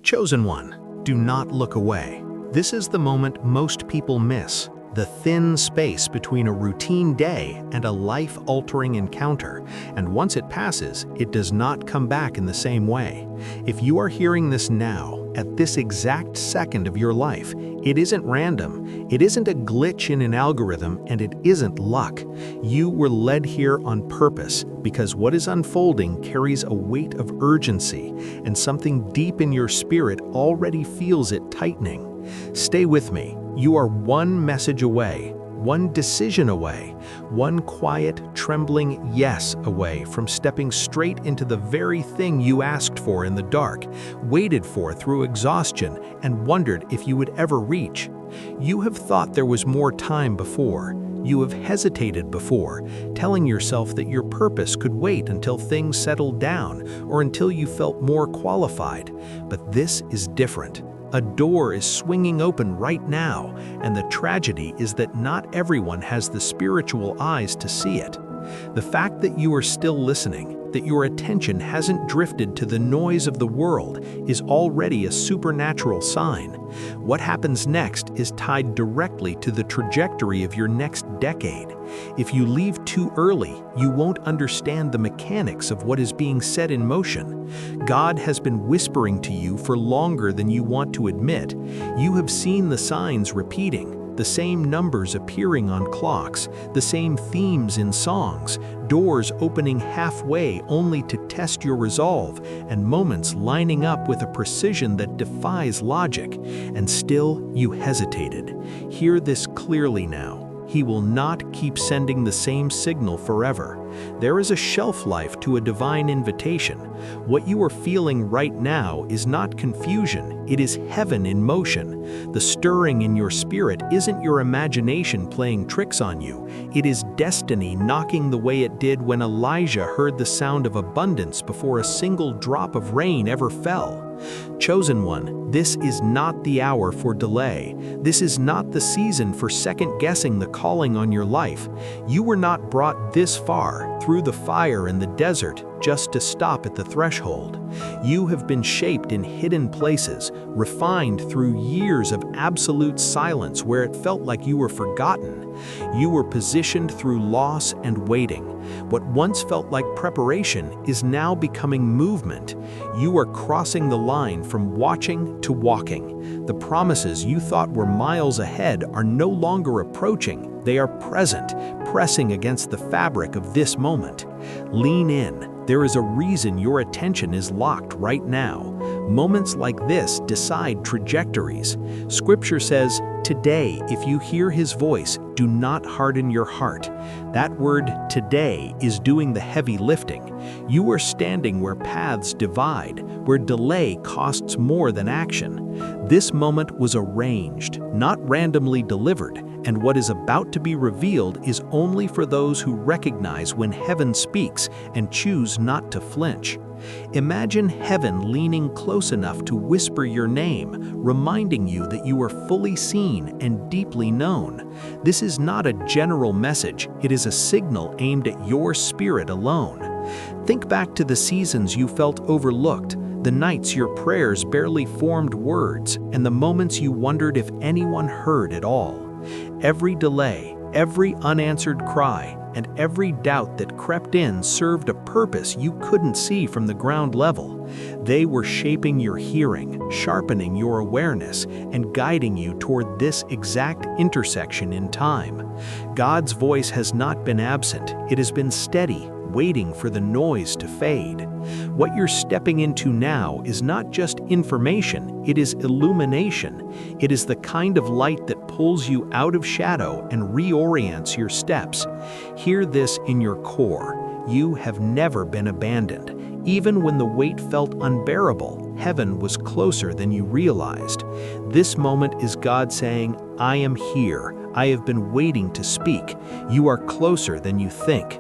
Chosen one, do not look away. This is the moment most people miss, the thin space between a routine day and a life-altering encounter, and once it passes, it does not come back in the same way. If you are hearing this now, at this exact second of your life, it isn't random, it isn't a glitch in an algorithm, and it isn't luck. You were led here on purpose, because what is unfolding carries a weight of urgency, and something deep in your spirit already feels it tightening. Stay with me. You are one message away, one decision away, one quiet, trembling yes away from stepping straight into the very thing you asked for in the dark, waited for through exhaustion, and wondered if you would ever reach. You have thought there was more time before. You have hesitated before, telling yourself that your purpose could wait until things settled down or until you felt more qualified. But this is different. A door is swinging open right now, and the tragedy is that not everyone has the spiritual eyes to see it. The fact that you are still listening, that your attention hasn't drifted to the noise of the world, is already a supernatural sign. What happens next is tied directly to the trajectory of your next decade. If you leave too early, you won't understand the mechanics of what is being set in motion. God has been whispering to you for longer than you want to admit. You have seen the signs repeating. The same numbers appearing on clocks, the same themes in songs, doors opening halfway only to test your resolve, and moments lining up with a precision that defies logic. And still, you hesitated. Hear this clearly now. He will not keep sending the same signal forever. There is a shelf life to a divine invitation. What you are feeling right now is not confusion, it is heaven in motion. The stirring in your spirit isn't your imagination playing tricks on you. It is destiny knocking the way it did when Elijah heard the sound of abundance before a single drop of rain ever fell. Chosen one, this is not the hour for delay. This is not the season for second-guessing the calling on your life. You were not brought this far, through the fire and the desert, just to stop at the threshold. You have been shaped in hidden places, refined through years of absolute silence where it felt like you were forgotten. You were positioned through loss and waiting. What once felt like preparation is now becoming movement. You are crossing the line from watching to walking. The promises you thought were miles ahead are no longer approaching. They are present, pressing against the fabric of this moment. Lean in. There is a reason your attention is locked right now. Moments like this decide trajectories. Scripture says, "Today, if you hear his voice, do not harden your heart." That word "today" is doing the heavy lifting. You are standing where paths divide, where delay costs more than action. This moment was arranged, not randomly delivered, and what is about to be revealed is only for those who recognize when heaven speaks and choose not to flinch. Imagine heaven leaning close enough to whisper your name, reminding you that you are fully seen and deeply known. This is not a general message, it is a signal aimed at your spirit alone. Think back to the seasons you felt overlooked, the nights your prayers barely formed words, and the moments you wondered if anyone heard at all. Every delay, every unanswered cry, and every doubt that crept in served a purpose you couldn't see from the ground level. They were shaping your hearing, sharpening your awareness, and guiding you toward this exact intersection in time. God's voice has not been absent, it has been steady, waiting for the noise to fade. What you're stepping into now is not just information, it is illumination. It is the kind of light that pulls you out of shadow and reorients your steps. Hear this in your core. You have never been abandoned. Even when the weight felt unbearable, heaven was closer than you realized. This moment is God saying, "I am here. I have been waiting to speak. You are closer than you think."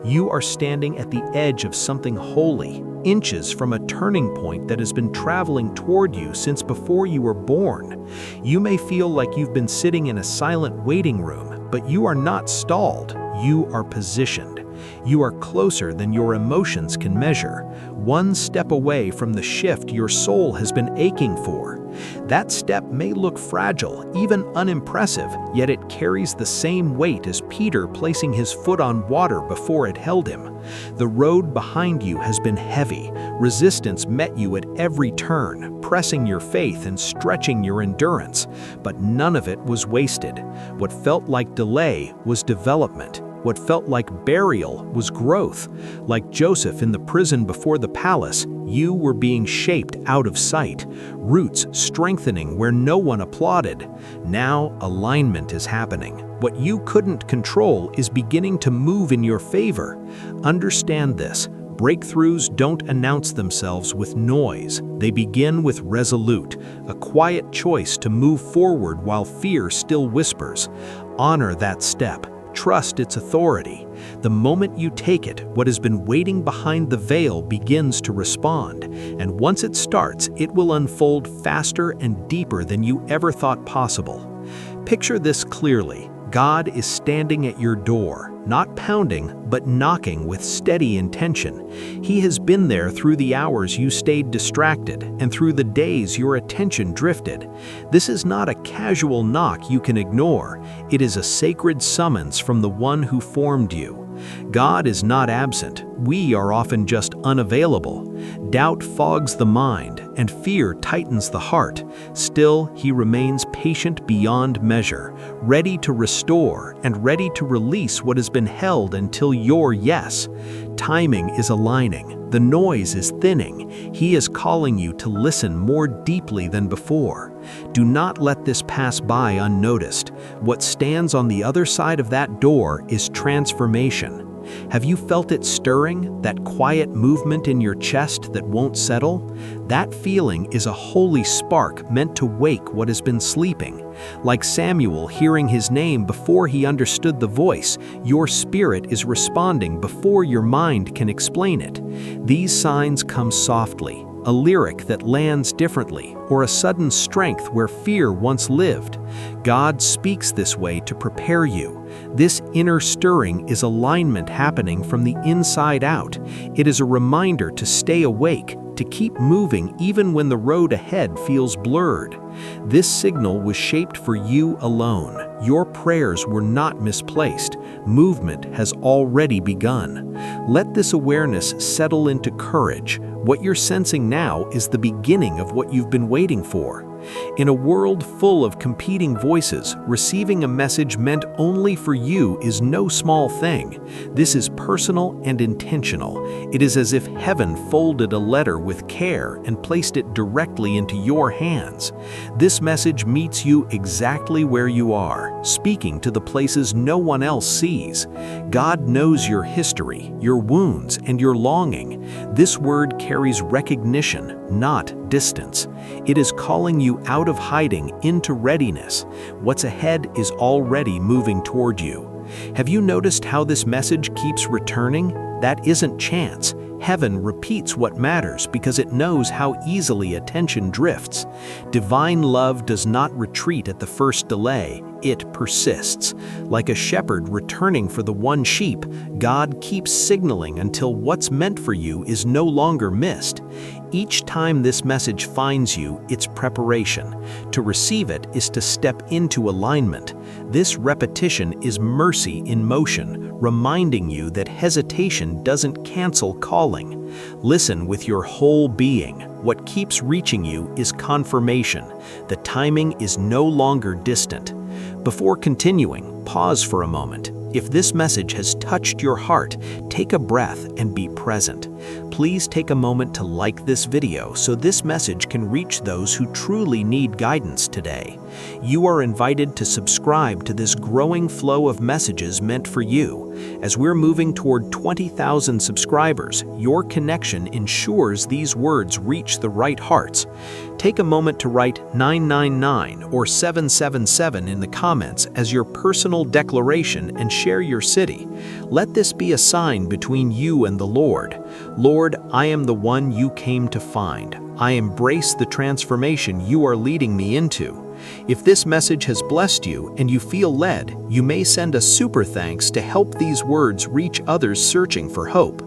You are standing at the edge of something holy, inches from a turning point that has been traveling toward you since before you were born. You may feel like you've been sitting in a silent waiting room, but you are not stalled, you are positioned. You are closer than your emotions can measure, one step away from the shift your soul has been aching for. That step may look fragile, even unimpressive, yet it carries the same weight as Peter placing his foot on water before it held him. The road behind you has been heavy. Resistance met you at every turn, pressing your faith and stretching your endurance. But none of it was wasted. What felt like delay was development. What felt like burial was growth. Like Joseph in the prison before the palace, you were being shaped out of sight, roots strengthening where no one applauded. Now alignment is happening. What you couldn't control is beginning to move in your favor. Understand this. Breakthroughs don't announce themselves with noise. They begin with resolute, a quiet choice to move forward while fear still whispers. Honor that step. Trust its authority. The moment you take it, what has been waiting behind the veil begins to respond, and once it starts, it will unfold faster and deeper than you ever thought possible. Picture this clearly. God is standing at your door, not pounding, but knocking with steady intention. He has been there through the hours you stayed distracted and through the days your attention drifted. This is not a casual knock you can ignore. It is a sacred summons from the one who formed you. God is not absent. We are often just unavailable. Doubt fogs the mind, and fear tightens the heart. Still, He remains patient beyond measure, ready to restore and ready to release what has been held until your yes. Timing is aligning. The noise is thinning. He is calling you to listen more deeply than before. Do not let this pass by unnoticed. What stands on the other side of that door is transformation. Have you felt it stirring, that quiet movement in your chest that won't settle? That feeling is a holy spark meant to wake what has been sleeping. Like Samuel hearing his name before he understood the voice, your spirit is responding before your mind can explain it. These signs come softly, a lyric that lands differently, or a sudden strength where fear once lived. God speaks this way to prepare you. This inner stirring is alignment happening from the inside out. It is a reminder to stay awake, to keep moving even when the road ahead feels blurred. This signal was shaped for you alone. Your prayers were not misplaced. Movement has already begun. Let this awareness settle into courage. What you're sensing now is the beginning of what you've been waiting for. In a world full of competing voices, receiving a message meant only for you is no small thing. This is personal and intentional. It is as if heaven folded a letter with care and placed it directly into your hands. This message meets you exactly where you are, speaking to the places no one else sees. God knows your history, your wounds, and your longing. This word carries recognition, not distance. It is calling you out of hiding into readiness. What's ahead is already moving toward you. Have you noticed how this message keeps returning? That isn't chance. Heaven repeats what matters because it knows how easily attention drifts. Divine love does not retreat at the first delay. It persists. Like a shepherd returning for the one sheep, God keeps signaling until what's meant for you is no longer missed. Each time this message finds you, it's preparation. To receive it is to step into alignment. This repetition is mercy in motion, reminding you that hesitation doesn't cancel calling. Listen with your whole being. What keeps reaching you is confirmation. The timing is no longer distant. Before continuing, pause for a moment. If this message has touched your heart, take a breath and be present. Please take a moment to like this video so this message can reach those who truly need guidance today. You are invited to subscribe to this growing flow of messages meant for you. As we're moving toward 20,000 subscribers, your connection ensures these words reach the right hearts. Take a moment to write 999 or 777 in the comments as your personal declaration and share your city. Let this be a sign between you and the Lord. Lord, I am the one you came to find. I embrace the transformation you are leading me into. If this message has blessed you and you feel led, you may send a super thanks to help these words reach others searching for hope.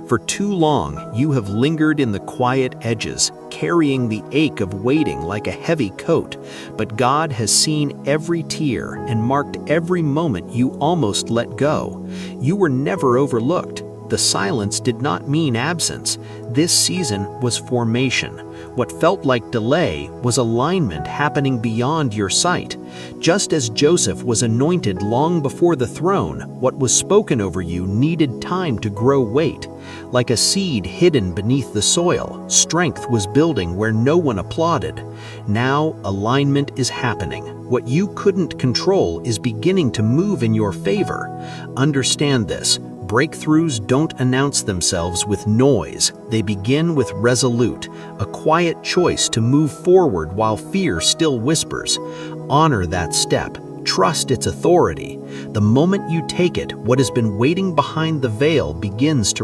For too long, you have lingered in the quiet edges, carrying the ache of waiting like a heavy coat, but God has seen every tear and marked every moment you almost let go. You were never overlooked. The silence did not mean absence. This season was formation. What felt like delay was alignment happening beyond your sight. Just as Joseph was anointed long before the throne, what was spoken over you needed time to grow weight. Like a seed hidden beneath the soil, strength was building where no one applauded. Now alignment is happening. What you couldn't control is beginning to move in your favor. Understand this. Breakthroughs don't announce themselves with noise. They begin with resolute, a quiet choice to move forward while fear still whispers. Honor that step. Trust its authority. The moment you take it, what has been waiting behind the veil begins to